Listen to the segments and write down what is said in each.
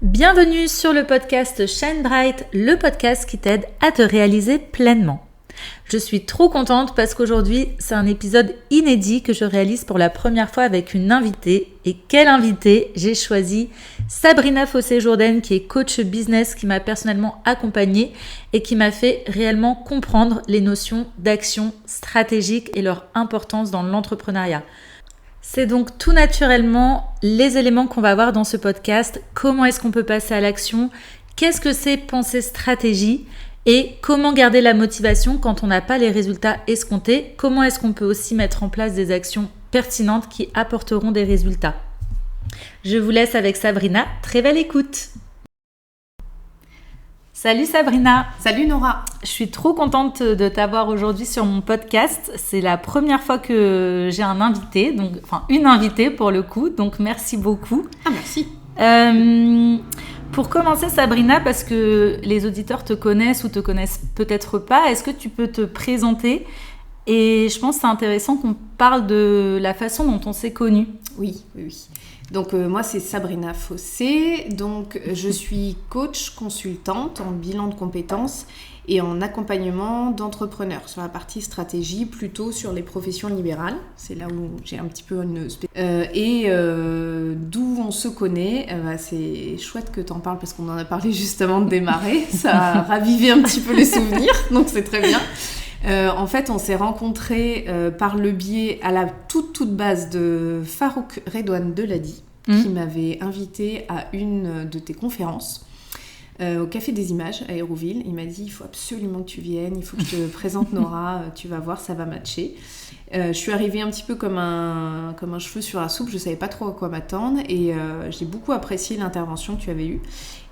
Bienvenue sur le podcast Shine Bright, le podcast qui t'aide à te réaliser pleinement. Je suis trop contente parce qu'aujourd'hui, c'est un épisode inédit que je réalise pour la première fois avec une invitée. Et quelle invitée! J'ai choisi Sabrina Fossé-Jourdain, qui est coach business, qui m'a personnellement accompagnée et qui m'a fait réellement comprendre les notions d'action stratégique et leur importance dans l'entrepreneuriat. C'est donc tout naturellement les éléments qu'on va voir dans ce podcast. Comment est-ce qu'on peut passer à l'action? Qu'est-ce que c'est penser stratégie? Et comment garder la motivation quand on n'a pas les résultats escomptés? Comment est-ce qu'on peut aussi mettre en place des actions pertinentes qui apporteront des résultats? Je vous laisse avec Sabrina. Très belle écoute! Salut Sabrina! Salut Nora! Je suis trop contente de t'avoir aujourd'hui sur mon podcast. C'est la première fois que j'ai un invité, une invitée pour le coup, donc merci beaucoup. Ah, merci! Pour commencer Sabrina, parce que les auditeurs te connaissent ou te connaissent peut-être pas, est-ce que tu peux te présenter? Et je pense que c'est intéressant qu'on parle de la façon dont on s'est connus. Oui. Donc moi c'est Sabrina Fossé, donc je suis coach consultante en bilan de compétences et en accompagnement d'entrepreneurs sur la partie stratégie, plutôt sur les professions libérales. C'est là où j'ai un petit peu d'où on se connaît, c'est chouette que tu en parles parce qu'on en a parlé juste avant de démarrer, ça a ravivé un petit peu les souvenirs, donc c'est très bien. En fait, on s'est rencontrés par le biais à la toute base de Farouk Redouane Deladi, qui m'avait invitée à une de tes conférences au Café des Images à Hérouville. Il m'a dit, il faut absolument que tu viennes, il faut que je te présente Nora, tu vas voir, ça va matcher. Je suis arrivée un petit peu comme un cheveu sur la soupe, je savais pas trop à quoi m'attendre et j'ai beaucoup apprécié l'intervention que tu avais eue.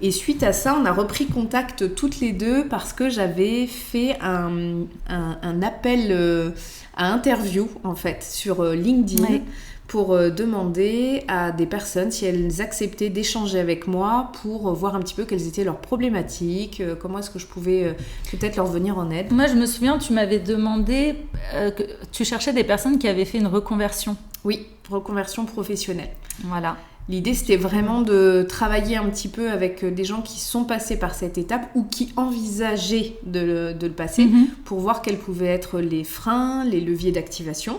Et suite à ça, on a repris contact toutes les deux parce que j'avais fait un appel à interview en fait sur LinkedIn pour demander à des personnes si elles acceptaient d'échanger avec moi pour voir un petit peu quelles étaient leurs problématiques, comment est-ce que je pouvais peut-être leur venir en aide. Moi, je me souviens, tu m'avais demandé que tu cherchais des personnes qui avaient fait une reconversion. Oui, reconversion professionnelle. Voilà. L'idée, c'était vraiment de travailler un petit peu avec des gens qui sont passés par cette étape ou qui envisageaient de le passer pour voir quels pouvaient être les freins, les leviers d'activation.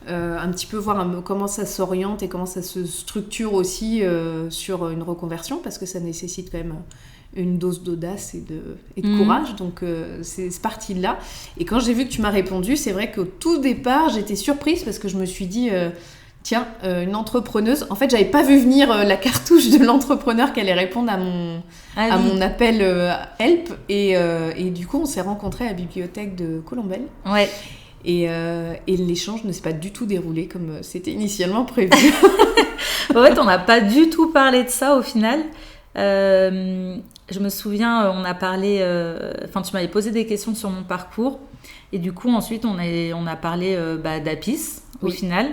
Un petit peu voir comment ça s'oriente et comment ça se structure aussi sur une reconversion, parce que ça nécessite quand même une dose d'audace et de courage, donc c'est parti de là. Et quand j'ai vu que tu m'as répondu, c'est vrai qu'au tout départ j'étais surprise parce que je me suis dit tiens, une entrepreneuse. En fait, j'avais pas vu venir la cartouche de l'entrepreneur qui allait répondre à mon appel help, et du coup on s'est rencontrés à la bibliothèque de Colombelle. Ouais. Et l'échange ne s'est pas du tout déroulé comme c'était initialement prévu. En fait, on n'a pas du tout parlé de ça au final. Je me souviens, on a parlé... tu m'avais posé des questions sur mon parcours. Et du coup, ensuite, on a parlé d'Apis au final.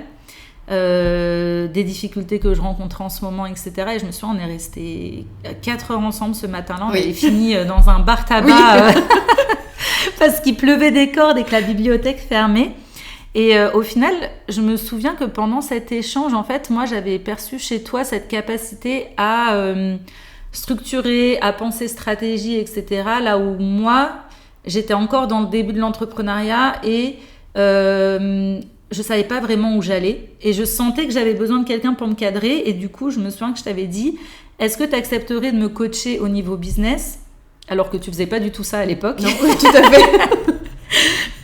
Des difficultés que je rencontrais en ce moment, etc. Et je me souviens, on est restés 4 heures ensemble ce matin-là. On avait fini dans un bar tabac... parce qu'il pleuvait des cordes et que la bibliothèque fermait. Et au final, je me souviens que pendant cet échange, en fait, moi, j'avais perçu chez toi cette capacité à structurer, à penser stratégie, etc. Là où moi, j'étais encore dans le début de l'entrepreneuriat et je savais pas vraiment où j'allais. Et je sentais que j'avais besoin de quelqu'un pour me cadrer. Et du coup, je me souviens que je t'avais dit, est-ce que tu accepterais de me coacher au niveau business ? Alors que tu faisais pas du tout ça à l'époque. Non, oui, tout à fait.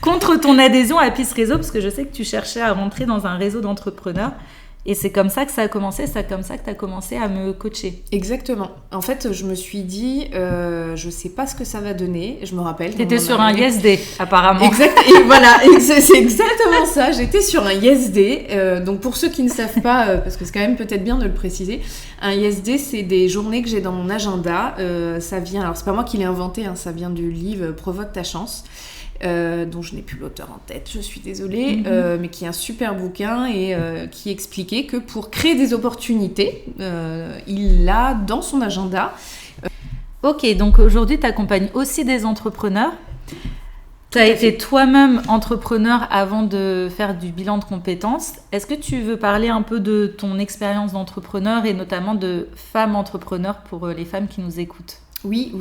Contre ton adhésion à Apis Réseau, parce que je sais que tu cherchais à rentrer dans un réseau d'entrepreneurs. Et c'est comme ça que ça a commencé, c'est comme ça que tu as commencé à me coacher. Exactement. En fait, je me suis dit, je sais pas ce que ça va donner. Je me rappelle. T'étais sur un YesD, apparemment. Exact. Et voilà, c'est exactement ça. J'étais sur un YesD. Donc pour ceux qui ne savent pas, parce que c'est quand même peut-être bien de le préciser, un YesD, c'est des journées que j'ai dans mon agenda. Ça vient, alors c'est pas moi qui l'ai inventé, hein, ça vient du livre Provoque ta chance. Dont je n'ai plus l'auteur en tête, je suis désolée, mais qui est un super bouquin et qui expliquait que pour créer des opportunités, il a dans son agenda. Ok, donc aujourd'hui tu accompagnes aussi des entrepreneurs. Tu as été toi-même entrepreneur avant de faire du bilan de compétences. Est-ce que tu veux parler un peu de ton expérience d'entrepreneur et notamment de femme entrepreneur pour les femmes qui nous écoutent ? Oui.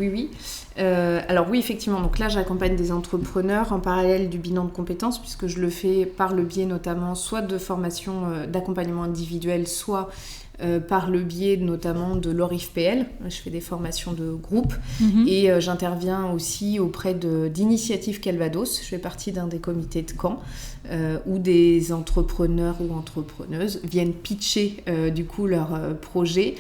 Alors oui, effectivement. Donc là, j'accompagne des entrepreneurs en parallèle du bilan de compétences puisque je le fais par le biais notamment soit de formation d'accompagnement individuel, soit par le biais notamment de l'ORIFPL. Je fais des formations de groupe et j'interviens aussi auprès d'Initiative Calvados. Je fais partie d'un des comités de Caen où des entrepreneurs ou entrepreneuses viennent pitcher du coup leur projet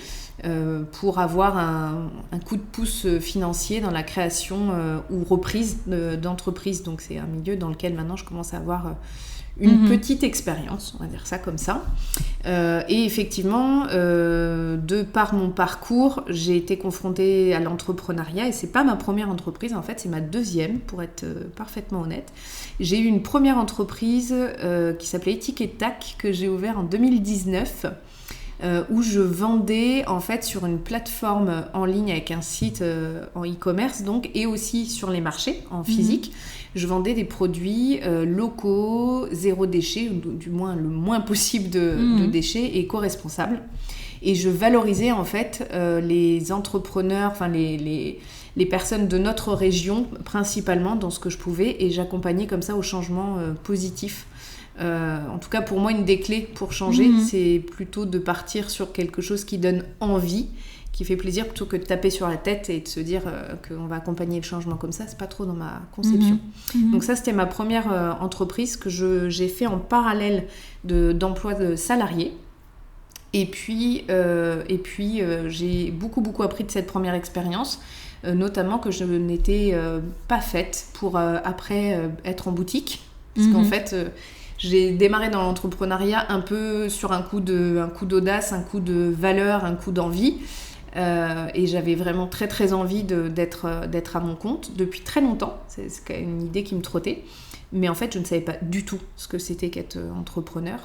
pour avoir un coup de pouce financier dans la création ou reprise d'entreprise. Donc c'est un milieu dans lequel maintenant je commence à avoir une petite expérience, on va dire ça comme ça. Et effectivement, de par mon parcours, j'ai été confrontée à l'entrepreneuriat et c'est pas ma première entreprise, en fait, c'est ma deuxième, pour être parfaitement honnête. J'ai eu une première entreprise qui s'appelait Tic et Tac, que j'ai ouvert en 2019. Où je vendais en fait sur une plateforme en ligne avec un site en e-commerce donc, et aussi sur les marchés en physique. Je vendais des produits locaux, zéro déchet, ou du moins le moins possible de déchets, et éco-responsables. Et je valorisais en fait les entrepreneurs, enfin les personnes de notre région principalement dans ce que je pouvais, et j'accompagnais comme ça au changement positif. En tout cas pour moi une des clés pour changer c'est plutôt de partir sur quelque chose qui donne envie, qui fait plaisir, plutôt que de taper sur la tête et de se dire qu'on va accompagner le changement comme ça, c'est pas trop dans ma conception. Donc ça c'était ma première entreprise que j'ai fait en parallèle d'emploi de salariés. Et puis j'ai beaucoup appris de cette première expérience, notamment que je n'étais pas faite pour après être en boutique, parce qu'en fait j'ai démarré dans l'entrepreneuriat un peu sur un coup d'audace, un coup de valeur, un coup d'envie. Et j'avais vraiment très envie d'être à mon compte depuis très longtemps. C'est quand même une idée qui me trottait. Mais en fait, je ne savais pas du tout ce que c'était qu'être entrepreneur.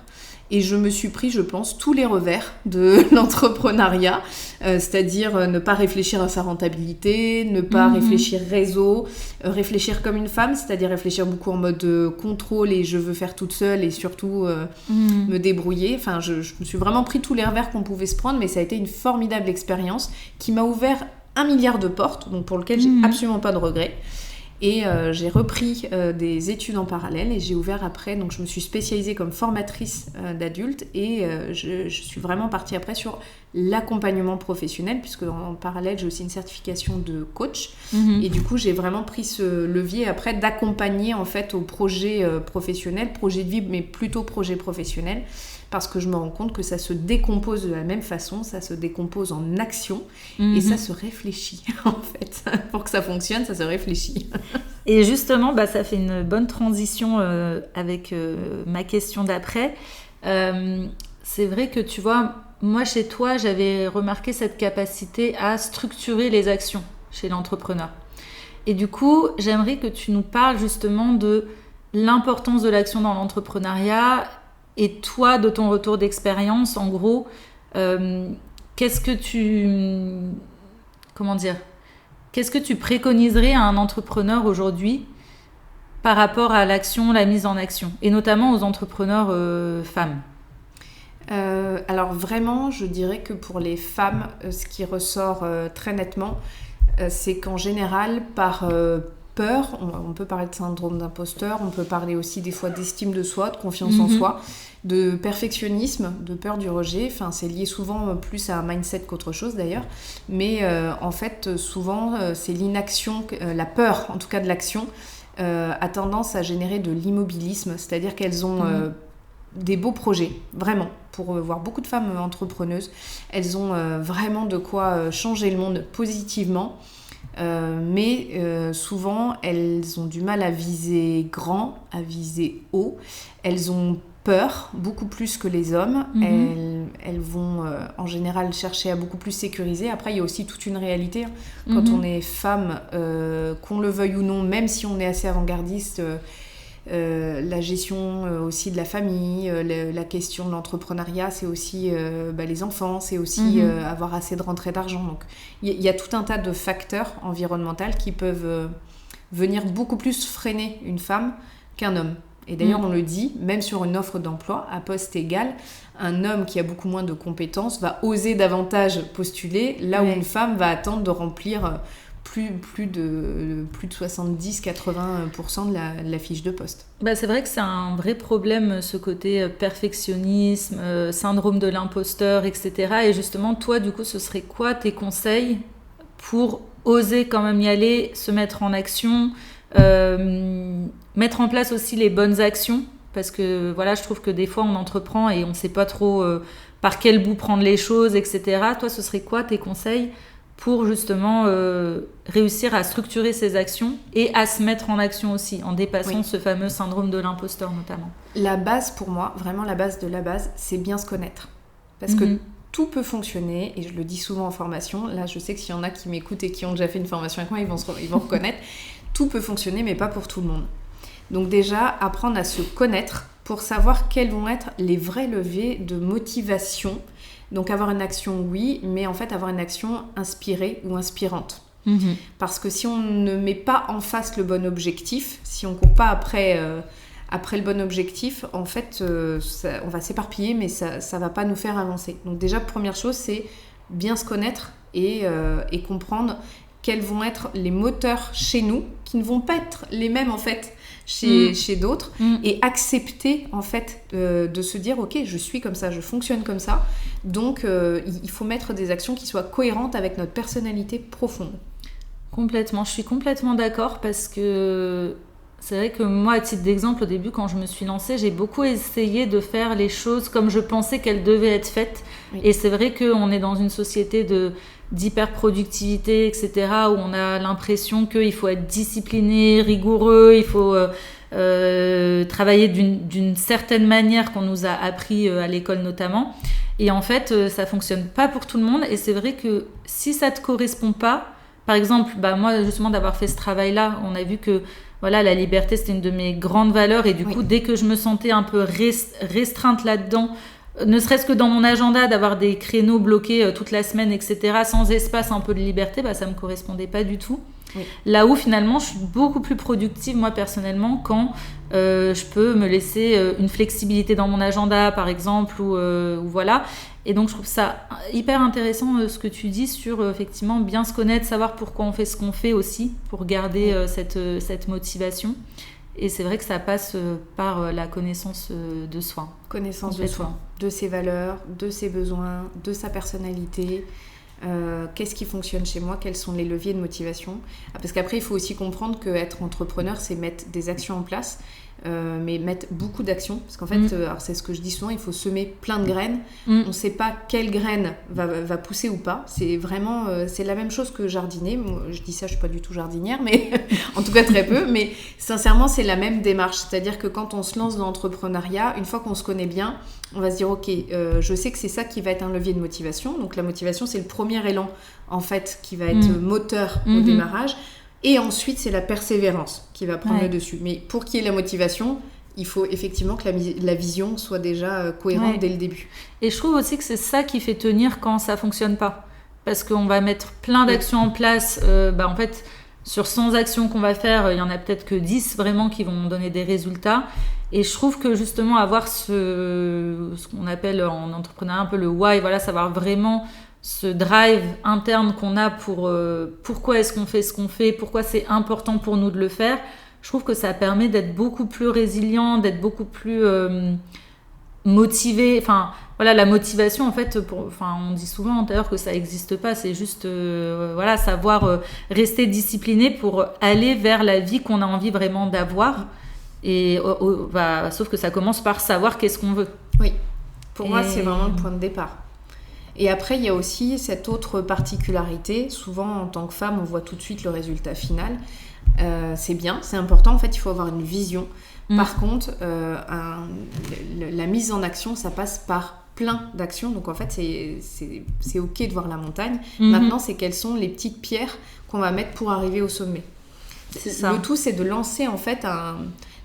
Et je me suis pris, je pense, tous les revers de l'entrepreneuriat, c'est-à-dire ne pas réfléchir à sa rentabilité, ne pas réfléchir réseau, réfléchir comme une femme, c'est-à-dire réfléchir beaucoup en mode contrôle et je veux faire toute seule et surtout me débrouiller. Enfin, je me suis vraiment pris tous les revers qu'on pouvait se prendre, mais ça a été une formidable expérience qui m'a ouvert 1 milliard de portes, donc pour lequel j'ai absolument pas de regrets. Et j'ai repris des études en parallèle et j'ai ouvert après, donc je me suis spécialisée comme formatrice d'adultes et je suis vraiment partie après sur l'accompagnement professionnel, puisque en parallèle j'ai aussi une certification de coach et du coup j'ai vraiment pris ce levier après d'accompagner en fait au projet professionnel, projet de vie mais plutôt projet professionnel, parce que je me rends compte que ça se décompose de la même façon, ça se décompose en action et ça se réfléchit en fait. Pour que ça fonctionne, ça se réfléchit. Et justement, ça fait une bonne transition avec ma question d'après. C'est vrai que tu vois, moi chez toi, j'avais remarqué cette capacité à structurer les actions chez l'entrepreneur. Et du coup, j'aimerais que tu nous parles justement de l'importance de l'action dans l'entrepreneuriat. Et toi, de ton retour d'expérience, en gros, qu'est-ce que tu préconiserais à un entrepreneur aujourd'hui par rapport à l'action, la mise en action, et notamment aux entrepreneurs femmes ? Alors vraiment, je dirais que pour les femmes, ce qui ressort très nettement, c'est qu'en général, par peur, on peut parler de syndrome d'imposteur, on peut parler aussi des fois d'estime de soi, de confiance en soi, de perfectionnisme, de peur du rejet. Enfin, c'est lié souvent plus à un mindset qu'autre chose d'ailleurs. Mais en fait, souvent, c'est l'inaction, la peur en tout cas de l'action, a tendance à générer de l'immobilisme. C'est-à-dire qu'elles ont des beaux projets, vraiment. Pour voir beaucoup de femmes entrepreneuses, elles ont vraiment de quoi changer le monde positivement. Mais souvent elles ont du mal à viser grand, à viser haut. Elles ont peur beaucoup plus que les hommes. Elles vont en général chercher à beaucoup plus sécuriser. Après, il y a aussi toute une réalité quand on est femme, qu'on le veuille ou non, même si on est assez avant-gardiste. La gestion aussi de la famille, la question de l'entrepreneuriat, c'est aussi les enfants, c'est aussi avoir assez de rentrée d'argent. Donc il y a tout un tas de facteurs environnementaux qui peuvent venir beaucoup plus freiner une femme qu'un homme. Et d'ailleurs, on le dit, même sur une offre d'emploi, à poste égal, un homme qui a beaucoup moins de compétences va oser davantage postuler, là où une femme va attendre de remplir plus de 70-80% de la fiche de poste. C'est vrai que c'est un vrai problème, ce côté perfectionnisme, syndrome de l'imposteur, etc. Et justement, toi, du coup, ce serait quoi tes conseils pour oser quand même y aller, se mettre en action, mettre en place aussi les bonnes actions, parce que voilà, je trouve que des fois on entreprend et on ne sait pas trop par quel bout prendre les choses, etc. Toi, ce serait quoi tes conseils pour justement réussir à structurer ces actions et à se mettre en action aussi, en dépassant ce fameux syndrome de l'imposteur notamment? La base pour moi, vraiment la base de la base, c'est bien se connaître. Parce que tout peut fonctionner, et je le dis souvent en formation, là je sais que s'il y en a qui m'écoutent et qui ont déjà fait une formation avec moi, ils vont reconnaître, tout peut fonctionner mais pas pour tout le monde. Donc déjà, apprendre à se connaître pour savoir quels vont être les vrais leviers de motivation. Donc avoir une action, oui, mais en fait avoir une action inspirée ou inspirante. Parce que si on ne met pas en face le bon objectif, si on ne court pas après le bon objectif, en fait, on va s'éparpiller, mais ça ne va pas nous faire avancer. Donc déjà, première chose, c'est bien se connaître et comprendre quels vont être les moteurs chez nous, qui ne vont pas être les mêmes, en fait, chez d'autres, et accepter, en fait, de se dire, ok, je suis comme ça, je fonctionne comme ça, donc il faut mettre des actions qui soient cohérentes avec notre personnalité profonde. Complètement, je suis complètement d'accord, parce que c'est vrai que moi, à titre d'exemple, au début, quand je me suis lancée, j'ai beaucoup essayé de faire les choses comme je pensais qu'elles devaient être faites. Oui. Et c'est vrai qu'on est dans une société d'hyperproductivité, etc., où on a l'impression qu'il faut être discipliné, rigoureux, il faut travailler d'une certaine manière qu'on nous a appris à l'école notamment. Et en fait, ça fonctionne pas pour tout le monde. Et c'est vrai que si ça te correspond pas, par exemple, moi, justement, d'avoir fait ce travail-là, on a vu que voilà, la liberté, c'était une de mes grandes valeurs. Et du coup, dès que je me sentais un peu restreinte là-dedans, ne serait-ce que dans mon agenda, d'avoir des créneaux bloqués toute la semaine, etc., sans espace, un peu de liberté, ça ne me correspondait pas du tout. Oui. Là où, finalement, je suis beaucoup plus productive, moi, personnellement, quand je peux me laisser une flexibilité dans mon agenda, par exemple, ou voilà. Et donc, je trouve ça hyper intéressant, ce que tu dis sur, effectivement, bien se connaître, savoir pourquoi on fait ce qu'on fait aussi, pour garder cette motivation. Et c'est vrai que ça passe par la connaissance de soi. Connaissance de soi, de ses valeurs, de ses besoins, de sa personnalité. Qu'est-ce qui fonctionne chez moi, quels sont les leviers de motivation. Parce qu'après, il faut aussi comprendre qu'être entrepreneur, c'est mettre des actions en place, mais mettre beaucoup d'actions. Parce qu'en fait, alors c'est ce que je dis souvent, il faut semer plein de graines. On ne sait pas quelle graine va pousser ou pas. C'est vraiment, c'est la même chose que jardiner. Moi, je dis ça, je ne suis pas du tout jardinière, mais en tout cas très peu. Mais sincèrement, c'est la même démarche. C'est-à-dire que quand on se lance dans l'entrepreneuriat, une fois qu'on se connaît bien, on va se dire, ok, je sais que c'est ça qui va être un levier de motivation. Donc la motivation, c'est le premier élan, en fait, qui va être moteur au démarrage. Et ensuite, c'est la persévérance qui va prendre le dessus. Mais pour qu'il y ait la motivation, il faut effectivement que la vision soit déjà cohérente dès le début. Et je trouve aussi que c'est ça qui fait tenir quand ça ne fonctionne pas. Parce qu'on va mettre plein d'actions en place. En fait, sur 100 actions qu'on va faire, il n'y en a peut-être que 10 vraiment qui vont donner des résultats. Et je trouve que justement, avoir ce qu'on appelle en entrepreneuriat un peu le why, voilà, savoir vraiment ce drive interne qu'on a pour pourquoi est-ce qu'on fait ce qu'on fait, pourquoi c'est important pour nous de le faire, je trouve que ça permet d'être beaucoup plus résilient, d'être beaucoup plus motivé. Enfin, voilà, la motivation, en fait, on dit souvent d'ailleurs que ça n'existe pas, c'est juste savoir rester discipliné pour aller vers la vie qu'on a envie vraiment d'avoir. Et sauf que ça commence par savoir qu'est-ce qu'on veut. Oui, pour moi, c'est vraiment le point de départ. Et après, il y a aussi cette autre particularité. Souvent, en tant que femme, on voit tout de suite le résultat final. C'est bien, c'est important. En fait, il faut avoir une vision. Par contre, la mise en action, ça passe par plein d'actions. Donc, en fait, c'est OK de voir la montagne. Maintenant, c'est quelles sont les petites pierres qu'on va mettre pour arriver au sommet. C'est ça. Le tout, c'est de lancer, en fait,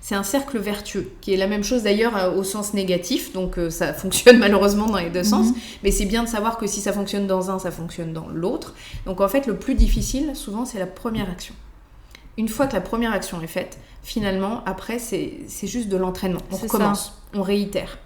c'est un cercle vertueux, qui est la même chose d'ailleurs au sens négatif, donc ça fonctionne malheureusement dans les deux sens, mais c'est bien de savoir que si ça fonctionne dans un, ça fonctionne dans l'autre. Donc en fait, le plus difficile, souvent, c'est la première action. Une fois que la première action est faite, finalement, après, c'est juste de l'entraînement. On recommence, on réitère.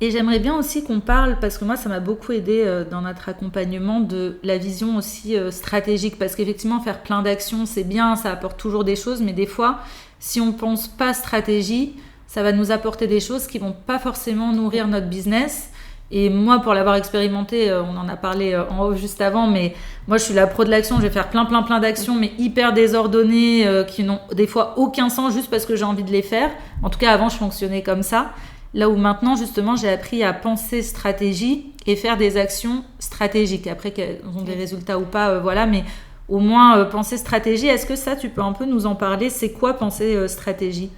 Et j'aimerais bien aussi qu'on parle, parce que moi, ça m'a beaucoup aidé dans notre accompagnement, de la vision aussi stratégique. Parce qu'effectivement, faire plein d'actions, c'est bien, ça apporte toujours des choses. Mais des fois, si on ne pense pas stratégie, ça va nous apporter des choses qui ne vont pas forcément nourrir notre business. Et moi, pour l'avoir expérimenté, on en a parlé en off juste avant, mais moi, je suis la pro de l'action. Je vais faire plein d'actions, mais hyper désordonnées, qui n'ont des fois aucun sens juste parce que j'ai envie de les faire. En tout cas, avant, je fonctionnais comme ça. Là où maintenant, justement, j'ai appris à penser stratégie et faire des actions stratégiques. Après, qu'elles ont des résultats ou pas, voilà, mais au moins penser stratégie. Est-ce que ça, tu peux un peu nous en parler ? C'est quoi penser stratégie ?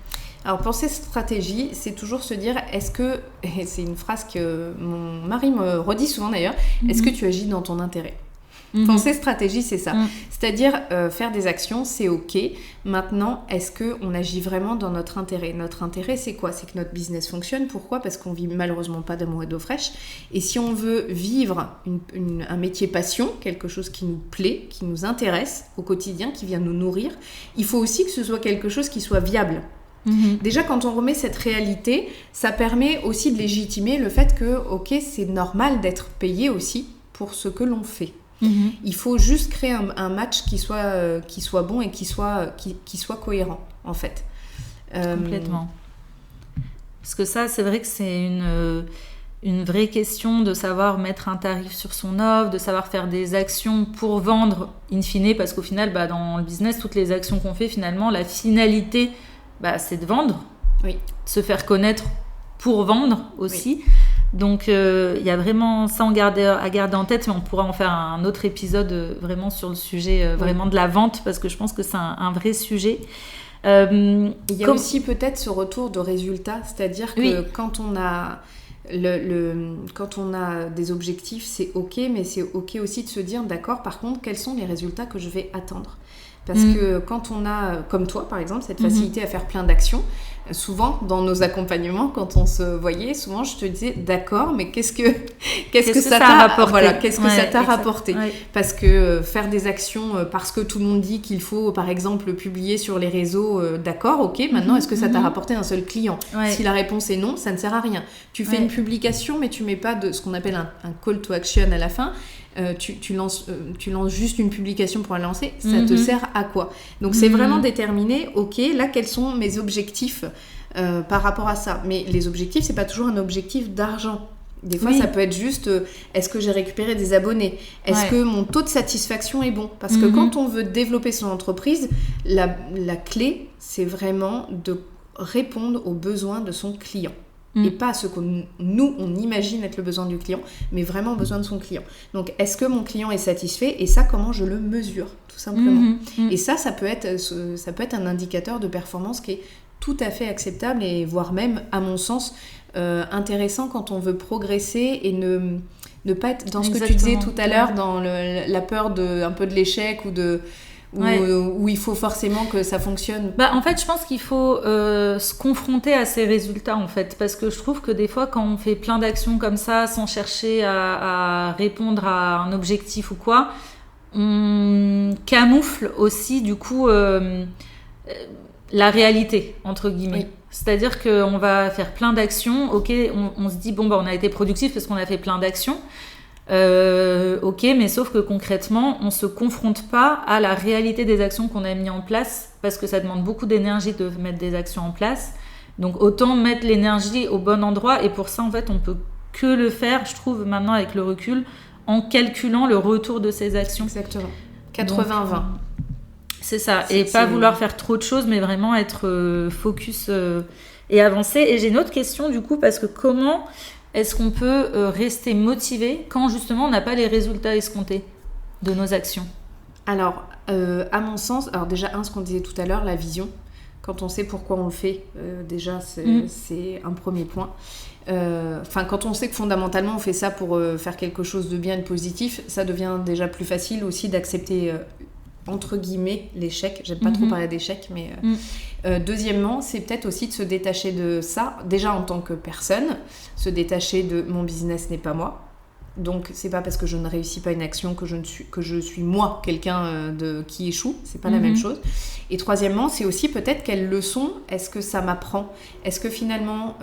Alors, penser stratégie, c'est toujours se dire, et c'est une phrase que mon mari me redit souvent d'ailleurs, est-ce que tu agis dans ton intérêt ? Penser stratégie, c'est ça. C'est-à-dire, faire des actions, c'est OK. Maintenant, est-ce qu'on agit vraiment dans notre intérêt ? Notre intérêt, c'est quoi ? C'est que notre business fonctionne. Pourquoi ? Parce qu'on vit malheureusement pas d'amour et d'eau fraîche. Et si on veut vivre un métier passion, quelque chose qui nous plaît, qui nous intéresse au quotidien, qui vient nous nourrir, il faut aussi que ce soit quelque chose qui soit viable. Déjà, quand on remet cette réalité, ça permet aussi de légitimer le fait que, OK, c'est normal d'être payé aussi pour ce que l'on fait. Il faut juste créer un match qui soit bon et qui soit cohérent, en fait. Complètement. Parce que ça, c'est vrai que c'est une vraie question de savoir mettre un tarif sur son offre, de savoir faire des actions pour vendre in fine, parce qu'au final, dans le business, toutes les actions qu'on fait, finalement, la finalité, c'est de vendre, de se faire connaître pour vendre aussi. Oui. Donc, il y a vraiment ça à garder en tête, mais on pourra en faire un autre épisode vraiment sur le sujet vraiment de la vente, parce que je pense que c'est un vrai sujet. Il y a aussi peut-être ce retour de résultat, c'est-à-dire que quand on a quand on a des objectifs, c'est OK, mais c'est OK aussi de se dire, d'accord, par contre, quels sont les résultats que je vais attendre ? Parce que quand on a, comme toi par exemple, cette facilité à faire plein d'actions, souvent dans nos accompagnements, quand on se voyait, souvent je te disais, d'accord, mais qu'est-ce que ça t'a rapporté ? Voilà, qu'est-ce que ça t'a rapporté ? Parce que faire des actions parce que tout le monde dit qu'il faut, par exemple, publier sur les réseaux, d'accord, OK, maintenant, est-ce que ça t'a rapporté un seul client ? Si la réponse est non, ça ne sert à rien. Tu fais une publication, mais tu mets pas de ce qu'on appelle un call to action à la fin. Tu lances juste une publication pour la lancer, ça te sert à quoi ? Donc c'est vraiment déterminer, OK, là quels sont mes objectifs par rapport à ça. Mais les objectifs, c'est pas toujours un objectif d'argent. Des fois, ça peut être juste, est-ce que j'ai récupéré des abonnés ? Est-ce que mon taux de satisfaction est bon ? Parce que quand on veut développer son entreprise, la clé, c'est vraiment de répondre aux besoins de son client. Et pas à ce que nous, on imagine être le besoin du client, mais vraiment besoin de son client. Donc, est-ce que mon client est satisfait ? Et ça, comment je le mesure, tout simplement. Et ça peut être un indicateur de performance qui est tout à fait acceptable et voire même, à mon sens, intéressant quand on veut progresser et ne pas être dans ce que tu disais tout à l'heure, dans la peur un peu de l'échec ou où il faut forcément que ça fonctionne. En fait, je pense qu'il faut se confronter à ces résultats, en fait, parce que je trouve que des fois, quand on fait plein d'actions comme ça, sans chercher à répondre à un objectif ou quoi, on camoufle aussi, du coup, la réalité, entre guillemets. C'est-à-dire qu'on va faire plein d'actions, OK, on se dit, on a été productif parce qu'on a fait plein d'actions, OK, mais sauf que concrètement, on se confronte pas à la réalité des actions qu'on a mis en place, parce que ça demande beaucoup d'énergie de mettre des actions en place. Donc autant mettre l'énergie au bon endroit, et pour ça, en fait, on peut que le faire, je trouve, maintenant avec le recul, en calculant le retour de ces actions. Exactement. 80-20. C'est ça, et pas vouloir faire trop de choses, mais vraiment être focus et avancer. Et j'ai une autre question, du coup, parce que comment est-ce qu'on peut rester motivé quand, justement, on n'a pas les résultats escomptés de nos actions ? Alors, à mon sens, déjà, ce qu'on disait tout à l'heure, la vision. Quand on sait pourquoi on le fait, déjà, c'est un premier point. Quand on sait que fondamentalement, on fait ça pour faire quelque chose de bien et de positif, ça devient déjà plus facile aussi d'accepter... entre guillemets, l'échec. J'aime pas trop parler d'échec, mais... deuxièmement, c'est peut-être aussi de se détacher de ça, déjà en tant que personne, se détacher de « mon business n'est pas moi ». Donc c'est pas parce que je ne réussis pas une action que je suis moi quelqu'un qui échoue, c'est pas la même chose. Et troisièmement, c'est aussi peut-être quelle leçon est-ce que ça m'apprend. Est-ce que finalement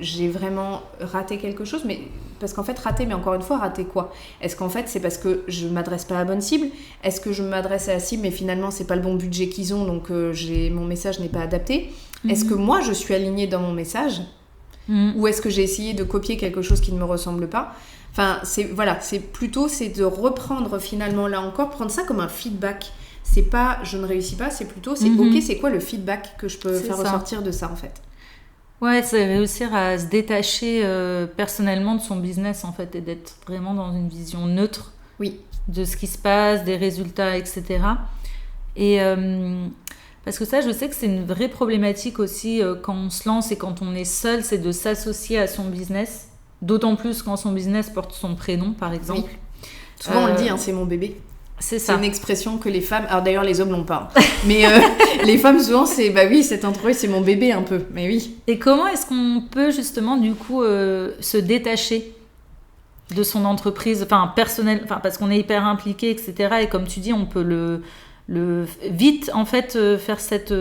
j'ai vraiment raté quelque chose, mais parce qu'en fait raté, mais encore une fois raté quoi? Est-ce qu'en fait c'est parce que je m'adresse pas à la bonne cible? Est-ce que je m'adresse à la cible mais finalement c'est pas le bon budget qu'ils ont, donc mon message n'est pas adapté? Est-ce que moi je suis alignée dans mon message? Ou est-ce que j'ai essayé de copier quelque chose qui ne me ressemble pas? Enfin, c'est de reprendre finalement, là encore, prendre ça comme un feedback. C'est pas je ne réussis pas, c'est plutôt ok, c'est quoi le feedback que je peux faire ressortir de ça en fait? Ouais, c'est réussir à se détacher personnellement de son business en fait et d'être vraiment dans une vision neutre de ce qui se passe, des résultats, etc. Et parce que ça, je sais que c'est une vraie problématique aussi quand on se lance et quand on est seul, c'est de s'associer à son business. D'autant plus quand son business porte son prénom, par exemple. Oui. Souvent, on le dit, c'est mon bébé. C'est ça. C'est une expression que les femmes... Alors d'ailleurs, les hommes l'ont pas. Mais les femmes, souvent, c'est... Bah oui, cette entreprise, c'est mon bébé un peu. Mais oui. Et comment est-ce qu'on peut, justement, du coup, se détacher de son entreprise, personnelle, parce qu'on est hyper impliqué, etc. Et comme tu dis, on peut vite en fait faire cette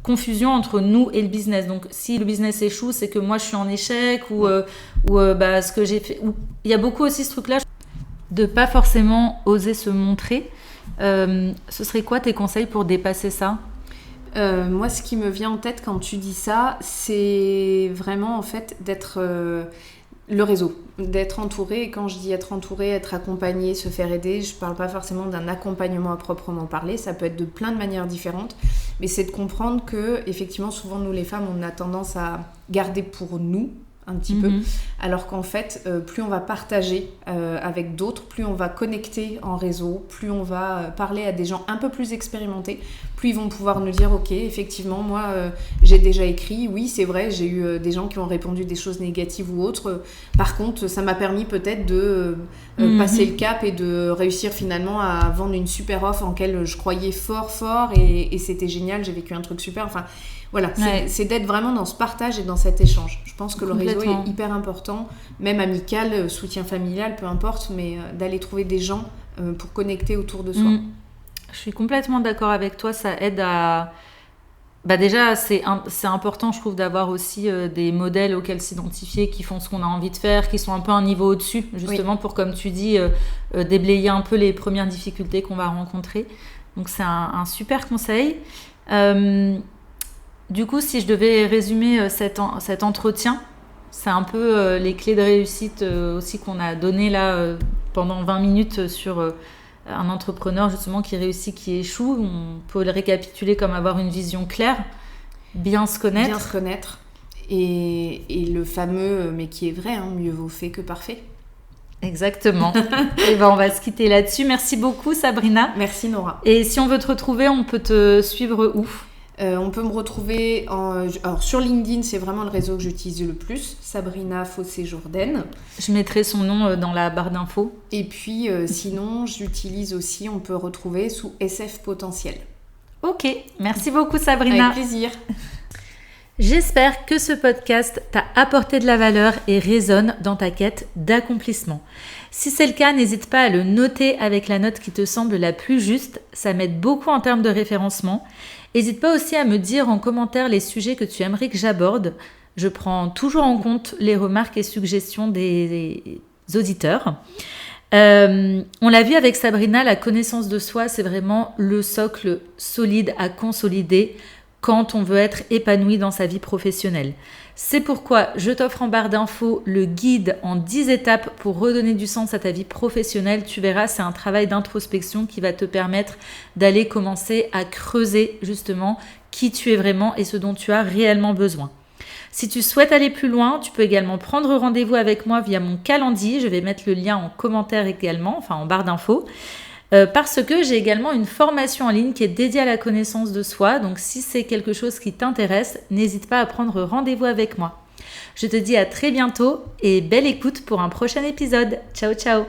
confusion entre nous et le business. Donc si le business échoue, c'est que moi je suis en échec ou ce que j'ai fait. Il y a beaucoup aussi ce truc-là de pas forcément oser se montrer. Ce serait quoi tes conseils pour dépasser ça? Moi, ce qui me vient en tête quand tu dis ça, c'est vraiment en fait d'être le réseau, d'être entouré. Et quand je dis être entouré, être accompagné, se faire aider, je parle pas forcément d'un accompagnement à proprement parler, ça peut être de plein de manières différentes, mais c'est de comprendre que effectivement souvent nous les femmes on a tendance à garder pour nous un petit peu, alors qu'en fait plus on va partager avec d'autres, plus on va connecter en réseau, plus on va parler à des gens un peu plus expérimentés, plus ils vont pouvoir nous dire ok, effectivement moi j'ai déjà écrit, oui c'est vrai, j'ai eu des gens qui ont répondu des choses négatives ou autres, par contre ça m'a permis peut-être de passer le cap et de réussir finalement à vendre une super offre en laquelle je croyais fort et c'était génial, j'ai vécu un truc super, enfin voilà, c'est d'être vraiment dans ce partage et dans cet échange. Je pense que le réseau est hyper important, même amical, soutien familial, peu importe, mais d'aller trouver des gens pour connecter autour de soi. Je suis complètement d'accord avec toi, ça aide à... déjà, c'est important, je trouve, d'avoir aussi des modèles auxquels s'identifier, qui font ce qu'on a envie de faire, qui sont un peu un niveau au-dessus, justement, pour, comme tu dis, déblayer un peu les premières difficultés qu'on va rencontrer. Donc, c'est un super conseil. Du coup, si je devais résumer cet entretien, c'est un peu les clés de réussite aussi qu'on a données là pendant 20 minutes sur un entrepreneur justement qui réussit, qui échoue. On peut le récapituler comme avoir une vision claire, bien se connaître. Bien se connaître. Et le fameux, mais qui est vrai, mieux vaut fait que parfait. Exactement. Et on va se quitter là-dessus. Merci beaucoup Sabrina. Merci Nora. Et si on veut te retrouver, on peut te suivre où ? On peut me retrouver alors sur LinkedIn, c'est vraiment le réseau que j'utilise le plus, Sabrina Fossé-Jourdain. Je mettrai son nom dans la barre d'infos. Et puis sinon, j'utilise aussi, on peut retrouver sous SF Potentiel. Ok, merci beaucoup Sabrina. Avec plaisir. J'espère que ce podcast t'a apporté de la valeur et résonne dans ta quête d'accomplissement. Si c'est le cas, n'hésite pas à le noter avec la note qui te semble la plus juste, ça m'aide beaucoup en termes de référencement. N'hésite pas aussi à me dire en commentaire les sujets que tu aimerais que j'aborde. Je prends toujours en compte les remarques et suggestions des auditeurs. On l'a vu avec Sabrina, la connaissance de soi, c'est vraiment le socle solide à consolider quand on veut être épanoui dans sa vie professionnelle. C'est pourquoi je t'offre en barre d'infos le guide en 10 étapes pour redonner du sens à ta vie professionnelle. Tu verras, c'est un travail d'introspection qui va te permettre d'aller commencer à creuser justement qui tu es vraiment et ce dont tu as réellement besoin. Si tu souhaites aller plus loin, tu peux également prendre rendez-vous avec moi via mon calendrier. Je vais mettre le lien en commentaire également, en barre d'infos. Parce que j'ai également une formation en ligne qui est dédiée à la connaissance de soi. Donc si c'est quelque chose qui t'intéresse, n'hésite pas à prendre rendez-vous avec moi. Je te dis à très bientôt et belle écoute pour un prochain épisode. Ciao, ciao!